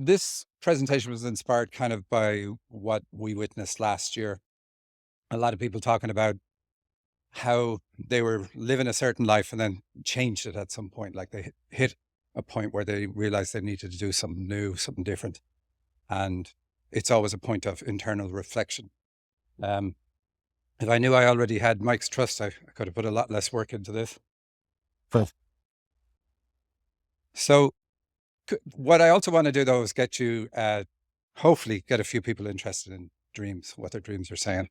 This presentation was inspired kind of by what we witnessed last year. A lot of people talking about how they were living a certain life and then changed it at some point. Like they hit a point where they realized they needed to do something new, something different. And it's always a point of internal reflection. Um, if I knew I already had Mike's trust, I could have put a lot less work into this. But so what I also want to do though is get you, hopefully get a few people interested in dreams, what their dreams are saying.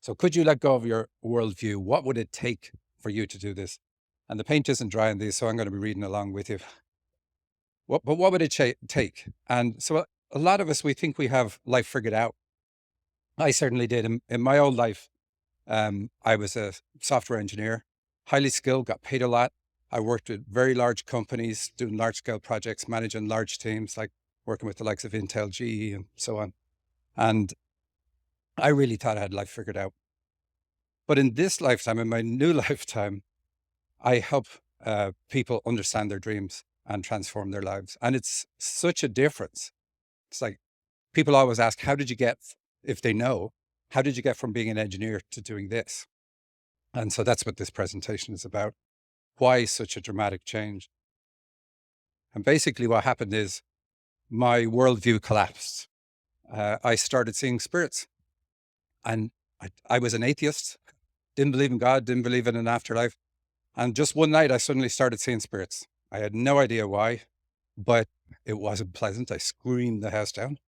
So could you let go of your worldview? What would it take for you to do this? And the paint isn't dry on these, so I'm going to be reading along with you. But what would it take? And so a lot of us, we think we have life figured out. I certainly did. In my old life, I was a software engineer, highly skilled, got paid a lot. I worked with very large companies, doing large scale projects, managing large teams, like working with the likes of Intel, GE, and so on. And I really thought I had life figured out. But in this lifetime, in my new lifetime, I help people understand their dreams and transform their lives. And it's such a difference. It's like people always ask, how did you get, if they know, how did you get from being an engineer to doing this? And so that's what this presentation is about. Why such a dramatic change? And basically what happened is my worldview collapsed. I started seeing spirits, and I was an atheist, didn't believe in God, didn't believe in an afterlife. And just one night I suddenly started seeing spirits. I had no idea why, but it wasn't pleasant. I screamed the house down,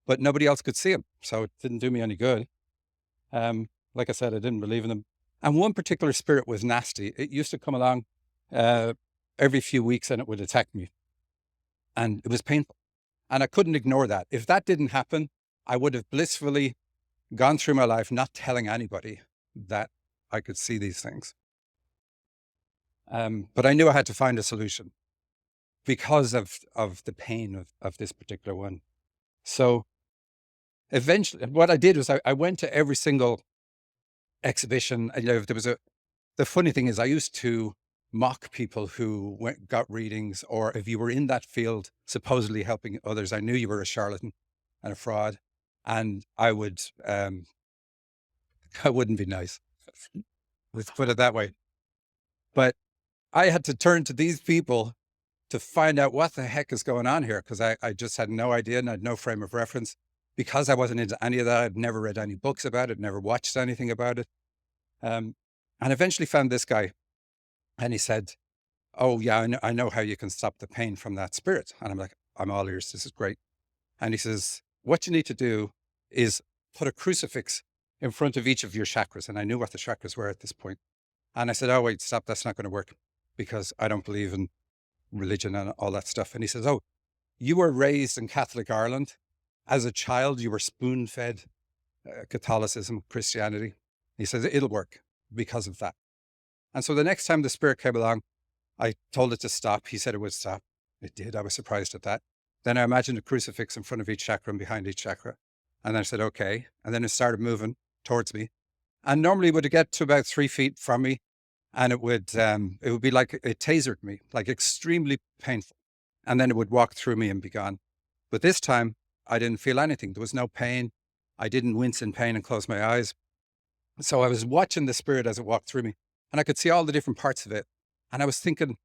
but nobody else could see them. So it didn't do me any good. Like I said, I didn't believe in them. And one particular spirit was nasty. It used to come along uh, every few weeks and it would attack me. And it was painful. And I couldn't ignore that. If that didn't happen, I would have blissfully gone through my life not telling anybody that I could see these things. But I knew I had to find a solution because of the pain of this particular one. So eventually, what I did was I went to every single exhibition. You know, if there was the funny thing is I used to mock people who got readings, or if you were in that field, supposedly helping others, I knew you were a charlatan and a fraud. And I wouldn't be nice. Let's put it that way. But I had to turn to these people to find out what the heck is going on here, because I just had no idea and I had no frame of reference. Because I wasn't into any of that, I'd never read any books about it, never watched anything about it. And eventually found this guy, and he said, oh yeah, I know how you can stop the pain from that spirit. And I'm like, I'm all ears, this is great. And he says, what you need to do is put a crucifix in front of each of your chakras. And I knew what the chakras were at this point. And I said, oh wait, stop, that's not going to work, because I don't believe in religion and all that stuff. And he says, oh, you were raised in Catholic Ireland. As a child, you were spoon-fed Catholicism, Christianity. He says, it'll work because of that. And so the next time the spirit came along, I told it to stop. He said it would stop. It did. I was surprised at that. Then I imagined a crucifix in front of each chakra and behind each chakra. And then I said, okay. And then it started moving towards me. And normally it would get to about 3 feet from me. And it would be like it tasered me, like extremely painful. And then it would walk through me and be gone. But this time I didn't feel anything. There was no pain. I didn't wince in pain and close my eyes. So I was watching the spirit as it walked through me, and I could see all the different parts of it. And I was thinking,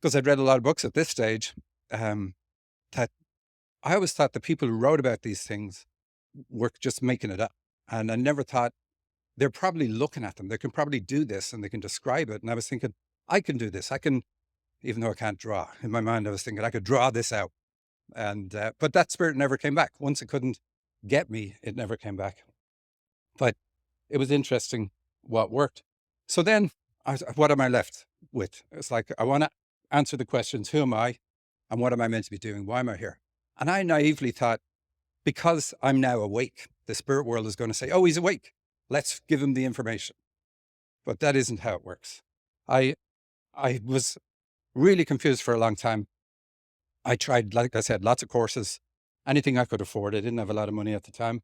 because I'd read a lot of books at this stage, that I always thought the people who wrote about these things were just making it up. And I never thought they're probably looking at them. They can probably do this and they can describe it. And I was thinking, I can do this. I can, even though I can't draw. In my mind, I was thinking I could draw this out. And, but that spirit never came back. Once it couldn't get me, it never came back. But it was interesting what worked. So then what am I left with? It's like, I want to answer the questions, who am I? And what am I meant to be doing? Why am I here? And I naively thought, because I'm now awake, the spirit world is going to say, oh, he's awake. Let's give him the information. But that isn't how it works. I was really confused for a long time. I tried, like I said, lots of courses, anything I could afford. I didn't have a lot of money at the time,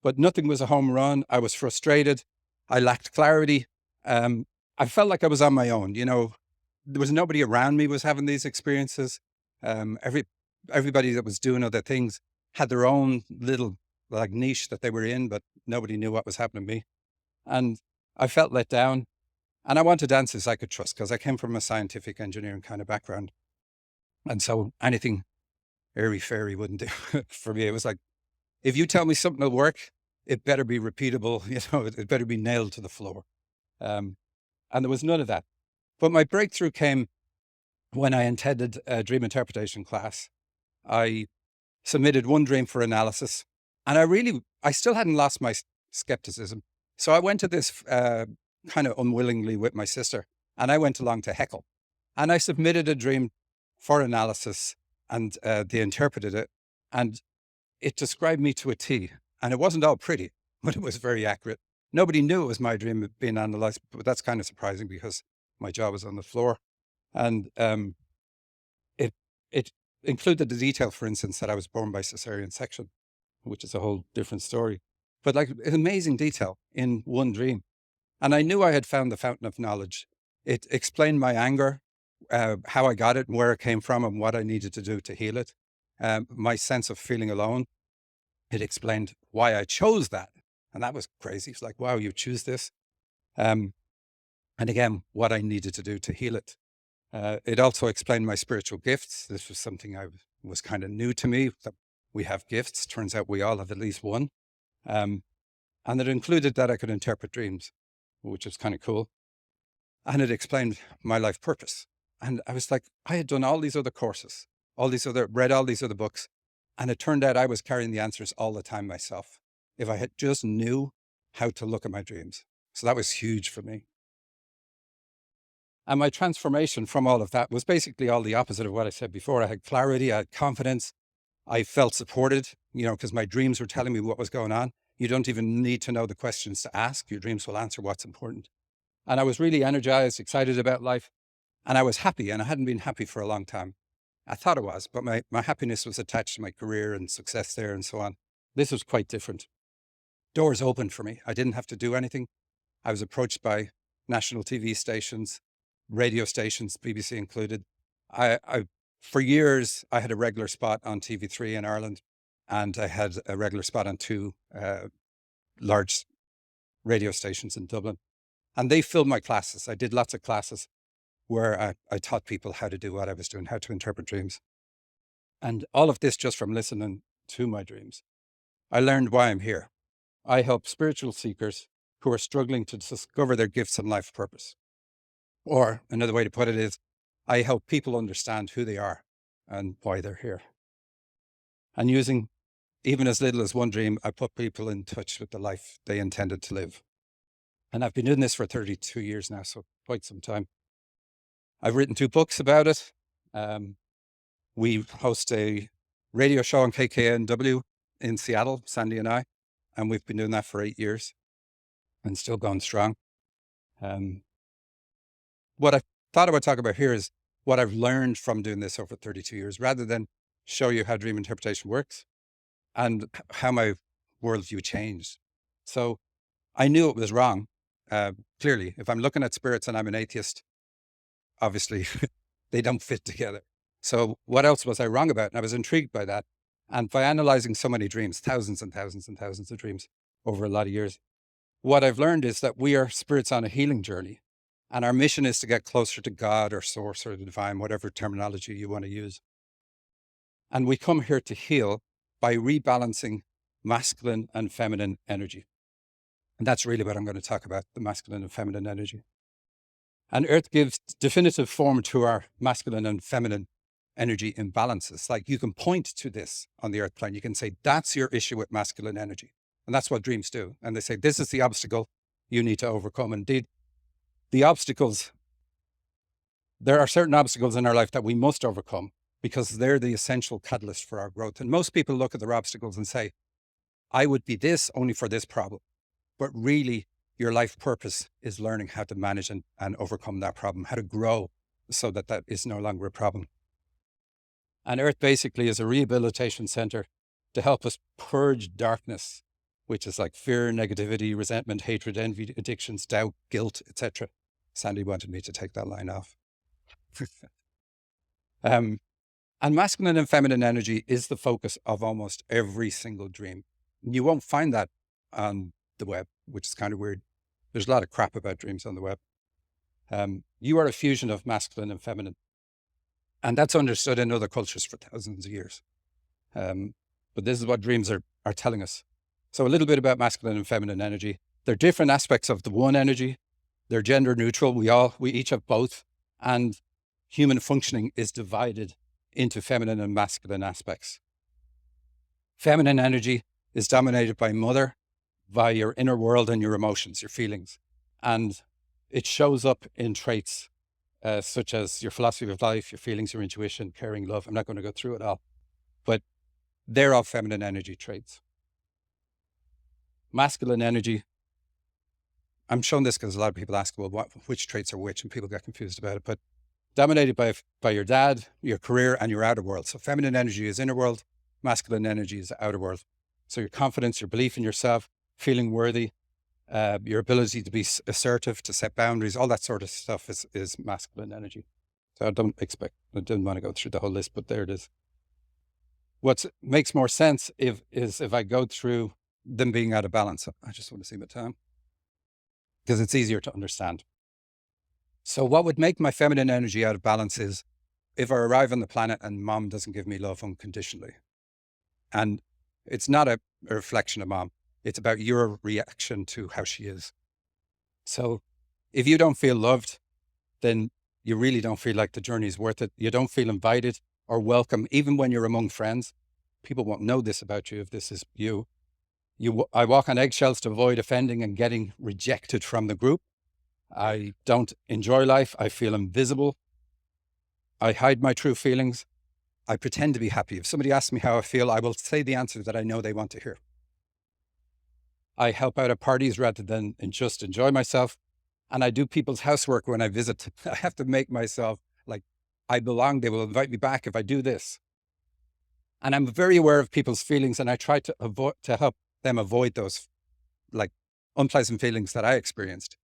but nothing was a home run. I was frustrated. I lacked clarity. I felt like I was on my own. You know, there was nobody around me was having these experiences. everybody that was doing other things had their own little like niche that they were in, but nobody knew what was happening to me. And I felt let down. And I wanted answers I could trust because I came from a scientific engineering kind of background. And so anything airy fairy wouldn't do for me. It was like, if you tell me something will work, it better be repeatable, it better be nailed to the floor. Um, and there was none of that. But my breakthrough came when I attended a dream interpretation class. I submitted one dream for analysis, and I still hadn't lost my skepticism. So I went to this kind of unwillingly with my sister, and I went along to heckle. And I submitted a dream for analysis, and they interpreted it, and it described me to a T. And it wasn't all pretty, but it was very accurate. Nobody knew it was my dream being analyzed, but that's kind of surprising because my jaw was on the floor. And it it included the detail, for instance, that I was born by cesarean section, which is a whole different story. But like an amazing detail in one dream. And I knew I had found the fountain of knowledge. It explained my anger, how I got it, and where it came from, and what I needed to do to heal it. My sense of feeling alone. It explained why I chose that. And that was crazy. It's like, wow, you choose this. And again, what I needed to do to heal it. It also explained my spiritual gifts. This was something I was kind of new to me, that we have gifts. Turns out we all have at least one. And it included that I could interpret dreams, which was kind of cool. And it explained my life purpose. And I was like, I had done all these other courses, read all these other books. And it turned out I was carrying the answers all the time myself, if I had just knew how to look at my dreams. So that was huge for me. And my transformation from all of that was basically all the opposite of what I said before. I had clarity, I had confidence, I felt supported, because my dreams were telling me what was going on. You don't even need to know the questions to ask. Your dreams will answer what's important. And I was really energized, excited about life. And I was happy, and I hadn't been happy for a long time. I thought it was, but my happiness was attached to my career and success there and so on. This was quite different. Doors opened for me. I didn't have to do anything. I was approached by national TV stations, radio stations, BBC included. For years, I had a regular spot on TV3 in Ireland, and I had a regular spot on two large radio stations in Dublin. And they filmed my classes. I did lots of classes where I taught people how to do what I was doing, how to interpret dreams. And all of this just from listening to my dreams. I learned why I'm here. I help spiritual seekers who are struggling to discover their gifts and life purpose. Or another way to put it is, I help people understand who they are and why they're here. And using even as little as one dream, I put people in touch with the life they intended to live. And I've been doing this for 32 years now, so quite some time. I've written 2 books about it. We host a radio show on KKNW in Seattle, Sandy and I, and we've been doing that for 8 years and still going strong. What I thought I would talk about here is what I've learned from doing this over 32 years, rather than show you how dream interpretation works and how my worldview changed. So I knew it was wrong. Clearly, if I'm looking at spirits and I'm an atheist, obviously they don't fit together. So what else was I wrong about? And I was intrigued by that. And by analyzing so many dreams, thousands and thousands and thousands of dreams over a lot of years, what I've learned is that we are spirits on a healing journey. And our mission is to get closer to God or source or the divine, whatever terminology you want to use. And we come here to heal by rebalancing masculine and feminine energy. And that's really what I'm going to talk about, the masculine and feminine energy. And Earth gives definitive form to our masculine and feminine energy imbalances. Like, you can point to this on the Earth plane. You can say, that's your issue with masculine energy. And that's what dreams do. And they say, this is the obstacle you need to overcome. Indeed, the obstacles, there are certain obstacles in our life that we must overcome because they're the essential catalyst for our growth. And most people look at their obstacles and say, I would be this only for this problem. But really, your life purpose is learning how to manage and overcome that problem, how to grow so that that is no longer a problem. And Earth basically is a rehabilitation center to help us purge darkness, which is like fear, negativity, resentment, hatred, envy, addictions, doubt, guilt, etc. Sandy wanted me to take that line off. And masculine and feminine energy is the focus of almost every single dream. You won't find that on the web, which is kind of weird. There's a lot of crap about dreams on the web. You are a fusion of masculine and feminine. And that's understood in other cultures for thousands of years. But this is what dreams are telling us. So a little bit about masculine and feminine energy. They're different aspects of the one energy. They're gender neutral. We each have both. And human functioning is divided into feminine and masculine aspects. Feminine energy is dominated by mother, by your inner world and your emotions, your feelings. And it shows up in traits such as your philosophy of life, your feelings, your intuition, caring, love. I'm not going to go through it all, but they're all feminine energy traits. Masculine energy, I'm showing this because a lot of people ask, well, which traits are which? And people get confused about it, but dominated by your dad, your career, and your outer world. So feminine energy is inner world, masculine energy is outer world. So your confidence, your belief in yourself, feeling worthy, your ability to be assertive, to set boundaries, all that sort of stuff is masculine energy. So I didn't want to go through the whole list, but there it is. What makes more sense is if I go through them being out of balance. I just want to see my time because it's easier to understand. So what would make my feminine energy out of balance is if I arrive on the planet and mom doesn't give me love unconditionally. And it's not a reflection of mom. It's about your reaction to how she is. So if you don't feel loved, then you really don't feel like the journey is worth it. You don't feel invited or welcome, even when you're among friends. People won't know this about you if this is you. I walk on eggshells to avoid offending and getting rejected from the group. I don't enjoy life. I feel invisible. I hide my true feelings. I pretend to be happy. If somebody asks me how I feel, I will say the answer that I know they want to hear. I help out at parties rather than just enjoy myself. And I do people's housework when I visit. I have to make myself like I belong. They will invite me back if I do this. And I'm very aware of people's feelings, and I try to help them avoid those like unpleasant feelings that I experienced.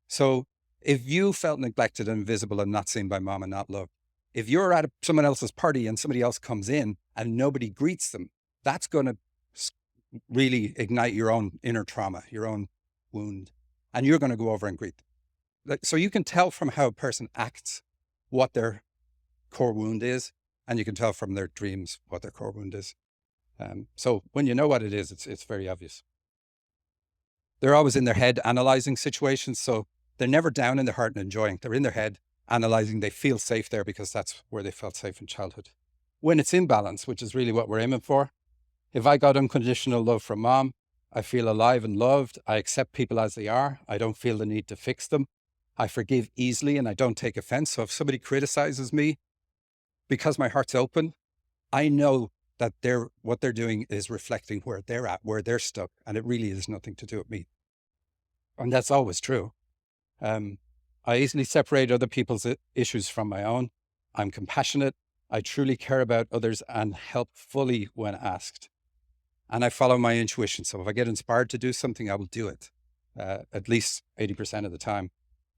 So if you felt neglected and invisible and not seen by mom and not loved, if you're at someone else's party and somebody else comes in and nobody greets them, that's going to really ignite your own inner trauma, your own wound, and you're going to go over and greet them. So you can tell from how a person acts what their core wound is, and you can tell from their dreams what their core wound is. So when you know what it is, it's very obvious. They're always in their head analyzing situations. So they're never down in their heart and enjoying. They're in their head analyzing. They feel safe there because that's where they felt safe in childhood. When it's in balance, which is really what we're aiming for, if I got unconditional love from mom, I feel alive and loved. I accept people as they are. I don't feel the need to fix them. I forgive easily and I don't take offense. So if somebody criticizes me, because my heart's open, I know that what they're doing is reflecting where they're at, where they're stuck. And it really has nothing to do with me. And that's always true. I easily separate other people's issues from my own. I'm compassionate. I truly care about others and help fully when asked. And I follow my intuition. So if I get inspired to do something, I will do it at least 80% of the time.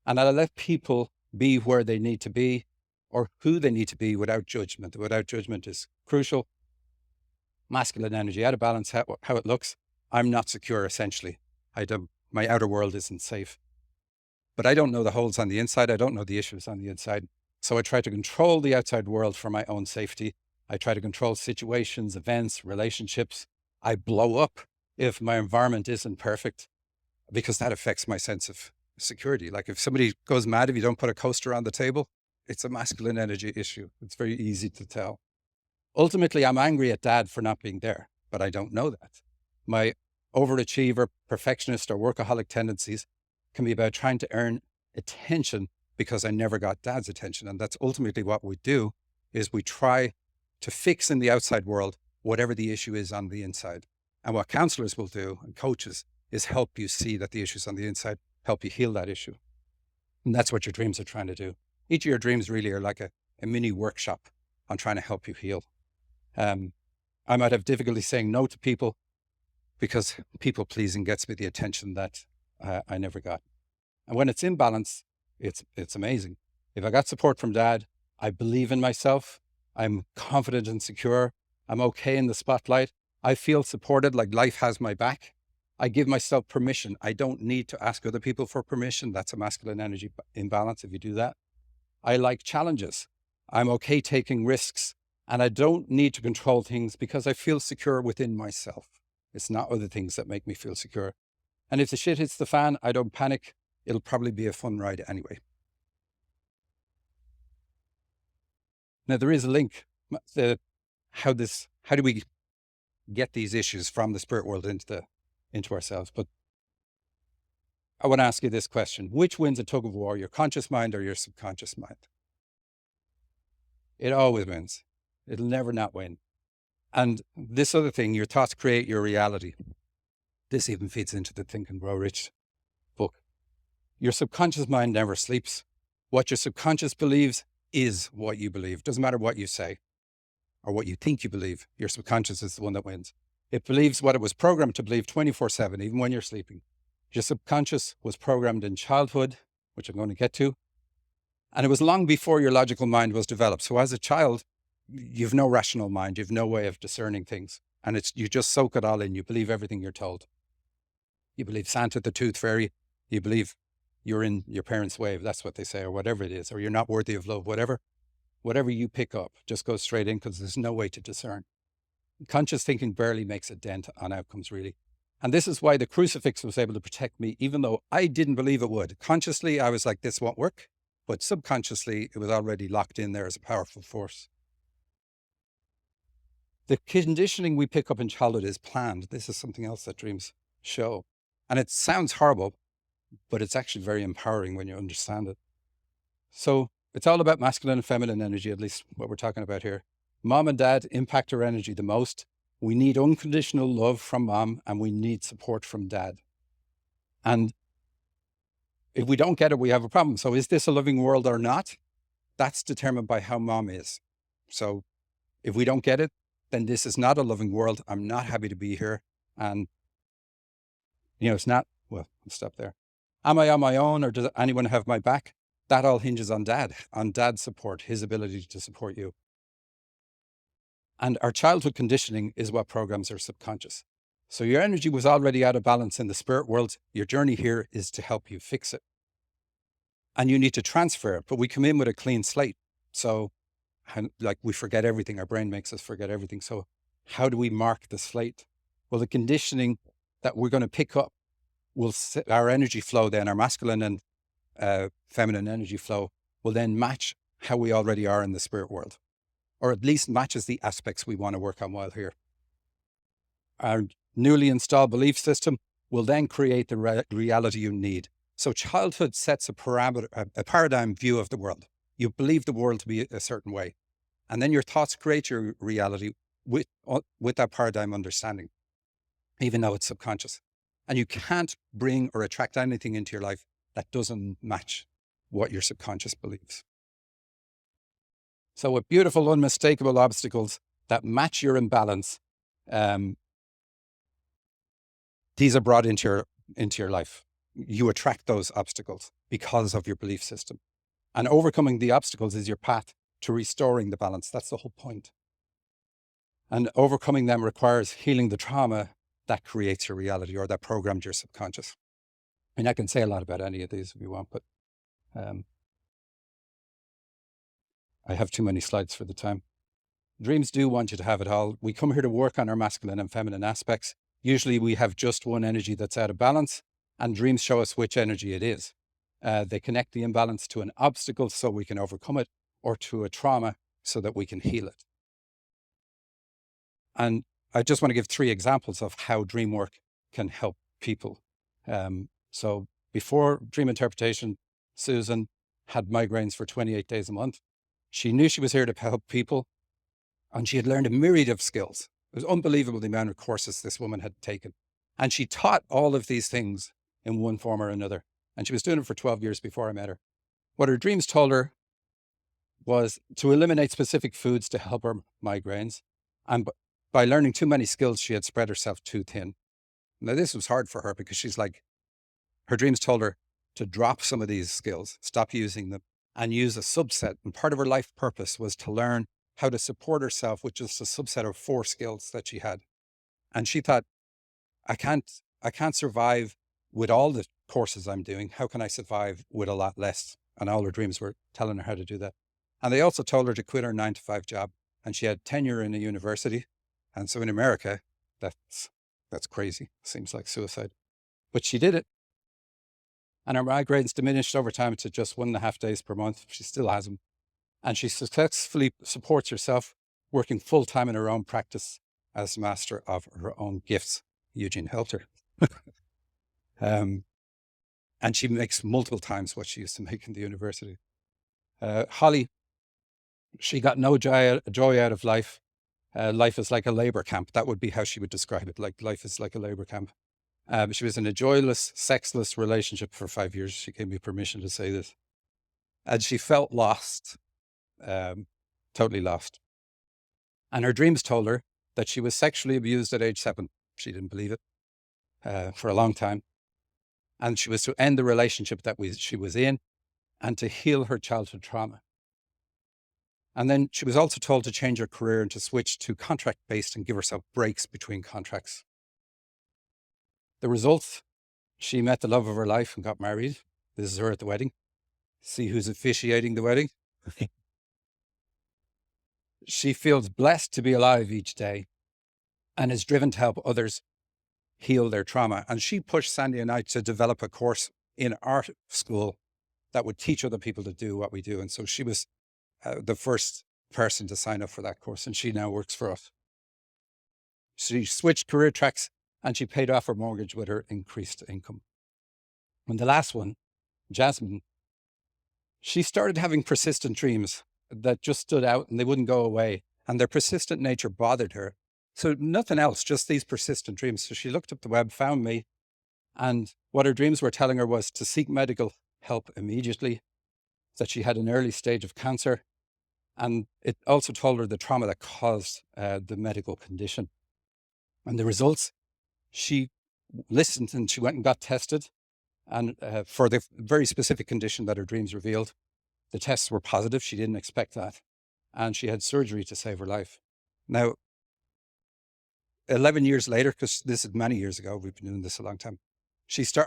And I'll let people be where they need to be or who they need to be without judgment. Without judgment is crucial. Masculine energy, out of balance, how it looks. I'm not secure, essentially. My outer world isn't safe. But I don't know the holes on the inside. I don't know the issues on the inside. So I try to control the outside world for my own safety. I try to control situations, events, relationships. I blow up if my environment isn't perfect because that affects my sense of security. Like if somebody goes mad if you don't put a coaster on the table, it's a masculine energy issue. It's very easy to tell. Ultimately, I'm angry at dad for not being there, but I don't know that. My overachiever, perfectionist, or workaholic tendencies can be about trying to earn attention because I never got dad's attention. And that's ultimately what we do is we try to fix in the outside world whatever the issue is on the inside. And what counselors will do and coaches is help you see that the issues on the inside, help you heal that issue. And that's what your dreams are trying to do. Each of your dreams really are like a mini workshop on trying to help you heal. I might have difficulty saying no to people because people pleasing gets me the attention that I never got. And when it's in balance, it's amazing. If I got support from dad, I believe in myself. I'm confident and secure. I'm okay in the spotlight. I feel supported, like life has my back. I give myself permission. I don't need to ask other people for permission. That's a masculine energy imbalance if you do that. I like challenges. I'm okay taking risks. And I don't need to control things because I feel secure within myself. It's not other things that make me feel secure. And if the shit hits the fan, I don't panic. It'll probably be a fun ride anyway. Now, there is a link. How do we get these issues from the spirit world into ourselves? But I want to ask you this question. Which wins a tug of war, your conscious mind or your subconscious mind? It always wins. It'll never not win. And this other thing, your thoughts create your reality. This even feeds into the Think and Grow Rich book. Your subconscious mind never sleeps. What your subconscious believes is what you believe. Doesn't matter what you say or what you think you believe. Your subconscious is the one that wins. It believes what it was programmed to believe 24/7, even when you're sleeping. Your subconscious was programmed in childhood, which I'm going to get to. And it was long before your logical mind was developed. So as a child, you've no rational mind. You've no way of discerning things. And you just soak it all in. You believe everything you're told. You believe Santa the Tooth Fairy. You believe you're in your parents' wave. That's what they say, or whatever it is, or you're not worthy of love, whatever you pick up just goes straight in because there's no way to discern. Conscious thinking barely makes a dent on outcomes, really. And this is why the crucifix was able to protect me, even though I didn't believe it would. Consciously, I was like, this won't work. But subconsciously, it was already locked in there as a powerful force. The conditioning we pick up in childhood is planned. This is something else that dreams show. And it sounds horrible, but it's actually very empowering when you understand it. So it's all about masculine and feminine energy, at least what we're talking about here. Mom and dad impact our energy the most. We need unconditional love from mom and we need support from dad. And if we don't get it, we have a problem. So is this a loving world or not? That's determined by how mom is. So if we don't get it, then this is not a loving world. I'm not happy to be here. And, it's not, well, I'll stop there. Am I on my own or does anyone have my back? That all hinges on dad's support, his ability to support you. And our childhood conditioning is what programs our subconscious. So your energy was already out of balance in the spirit world. Your journey here is to help you fix it. And you need to transfer it, but we come in with a clean slate. So like we forget everything. Our brain makes us forget everything. So how do we mark the slate? Well, the conditioning that we're going to pick up will set our energy flow then, our masculine and feminine energy flow will then match how we already are in the spirit world, or at least matches the aspects we want to work on while here. Our newly installed belief system will then create the reality you need. So childhood sets a paradigm view of the world. You believe the world to be a certain way. And then your thoughts create your reality with that paradigm understanding, even though it's subconscious. And you can't bring or attract anything into your life that doesn't match what your subconscious believes. So with beautiful, unmistakable obstacles that match your imbalance, these are brought into your life. You attract those obstacles because of your belief system. And overcoming the obstacles is your path to restoring the balance. That's the whole point. And overcoming them requires healing the trauma that creates your reality or that programmed your subconscious. And I can say a lot about any of these if you want, but I have too many slides for the time. Dreams do want you to have it all. We come here to work on our masculine and feminine aspects. Usually we have just one energy that's out of balance, and dreams show us which energy it is. They connect the imbalance to an obstacle so we can overcome it, or to a trauma so that we can heal it. And I just want to give 3 examples of how dream work can help people. So before dream interpretation, Susan had migraines for 28 days a month. She knew she was here to help people, and she had learned a myriad of skills. It was unbelievable the amount of courses this woman had taken. And she taught all of these things in one form or another. And she was doing it for 12 years before I met her. What her dreams told her was to eliminate specific foods to help her migraines. And by learning too many skills, she had spread herself too thin. Now, this was hard for her because she's like, her dreams told her to drop some of these skills, stop using them, and use a subset. And part of her life purpose was to learn how to support herself with just a subset of 4 skills that she had. And she thought, I can't survive with all the courses I'm doing. How can I survive with a lot less? And all her dreams were telling her how to do that. And they also told her to quit her 9-to-5 job. And she had tenure in a university. And so in America, that's crazy. Seems like suicide. But she did it. And her migraines diminished over time to just 1.5 days per month. She still has them. And she successfully supports herself, working full-time in her own practice as master of her own gifts. Eugene helped her. And she makes multiple times what she used to make in the university. Holly, she got no joy out of life. Life is like a labor camp. That would be how she would describe it. Like life is like a labor camp. She was in a joyless, sexless relationship for 5 years. She gave me permission to say this. And she felt lost, totally lost. And her dreams told her that she was sexually abused at age 7. She didn't believe it for a long time. And she was to end the relationship that she was in and to heal her childhood trauma. And then she was also told to change her career and to switch to contract-based and give herself breaks between contracts. The results, she met the love of her life and got married. This is her at the wedding. See who's officiating the wedding. She feels blessed to be alive each day and is driven to help others heal their trauma. And she pushed Sandy and I to develop a course in art school that would teach other people to do what we do. And so she was the first person to sign up for that course, and she now works for us. She switched career tracks and she paid off her mortgage with her increased income. And the last one, Jasmine, she started having persistent dreams that just stood out and they wouldn't go away. And their persistent nature bothered her. So nothing else, just these persistent dreams. So she looked up the web, found me, and what her dreams were telling her was to seek medical help immediately, that she had an early stage of cancer. And it also told her the trauma that caused the medical condition. And the results, she listened and she went and got tested. And for the very specific condition that her dreams revealed, the tests were positive. She didn't expect that. And she had surgery to save her life. Now, 11 years later, because this is many years ago, we've been doing this a long time,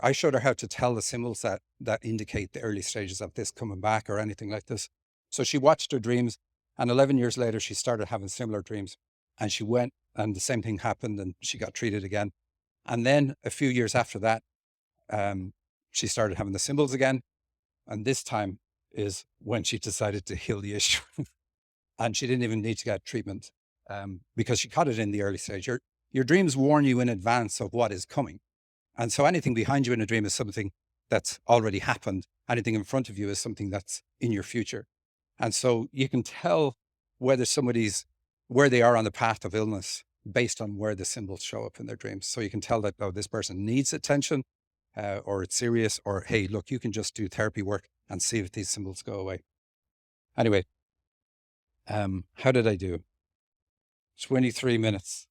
I showed her how to tell the symbols that indicate the early stages of this coming back or anything like this. So she watched her dreams, and 11 years later, she started having similar dreams. And she went, and the same thing happened, and she got treated again. And then a few years after that, she started having the symbols again. And this time is when she decided to heal the issue. And she didn't even need to get treatment because she caught it in the early stage. Your dreams warn you in advance of what is coming. And so anything behind you in a dream is something that's already happened. Anything in front of you is something that's in your future. And so you can tell whether where they are on the path of illness based on where the symbols show up in their dreams. So you can tell that, oh, this person needs attention or it's serious, or, hey, look, you can just do therapy work and see if these symbols go away. Anyway, how did I do? 23 minutes.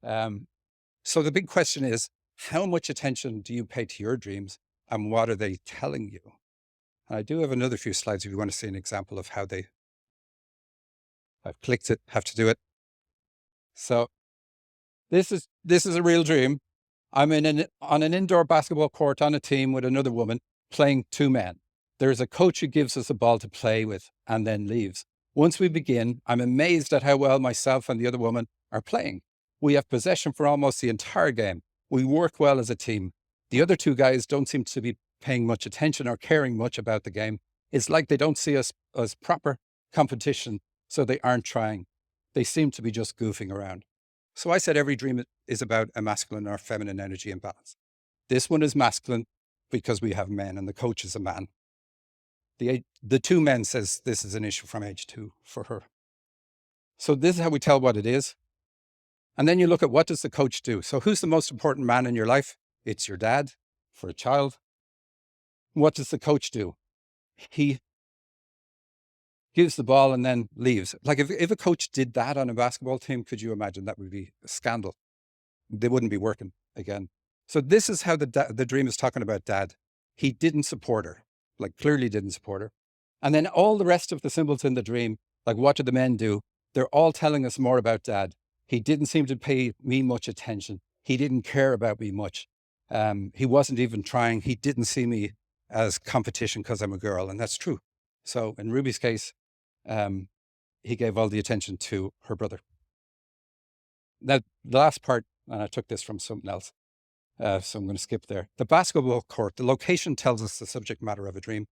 So the big question is, how much attention do you pay to your dreams and what are they telling you? And I do have another few slides if you want to see an example of how I've clicked it, have to do it. So this is a real dream. I'm on an indoor basketball court on a team with another woman playing 2 men. There's a coach who gives us a ball to play with and then leaves. Once we begin, I'm amazed at how well myself and the other woman are playing. We have possession for almost the entire game. We work well as a team. The other 2 guys don't seem to be paying much attention or caring much about the game. It's like they don't see us as proper competition, so they aren't trying. They seem to be just goofing around. So I said every dream is about a masculine or feminine energy imbalance. This one is masculine because we have men and the coach is a man. The 2 men says this is an issue from age 2 for her. So this is how we tell what it is. And then you look at what does the coach do? So who's the most important man in your life? It's your dad for a child. What does the coach do? He gives the ball and then leaves. Like if a coach did that on a basketball team, could you imagine that would be a scandal? They wouldn't be working again. So this is how the dream is talking about dad. He didn't support her, like clearly didn't support her. And then all the rest of the symbols in the dream, like what do the men do? They're all telling us more about dad. He didn't seem to pay me much attention. He didn't care about me much. He wasn't even trying. He didn't see me as competition because I'm a girl, and that's true. So in Ruby's case, um, he gave all the attention to her brother. Now, the last part, and I took this from something else, so I'm going to skip there. The basketball court, the location tells us the subject matter of a dream.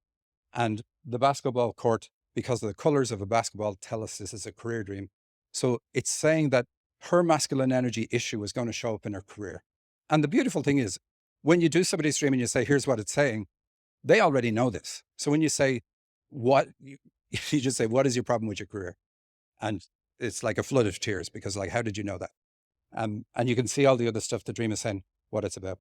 And the basketball court, because of the colors of a basketball, tell us this is a career dream. So it's saying that her masculine energy issue is going to show up in her career. And the beautiful thing is, when you do somebody's dream and you say, here's what it's saying, they already know this. So when you say, what, you just say, what is your problem with your career? And it's like a flood of tears because, like, how did you know that? And you can see all the other stuff the dream is saying, what it's about.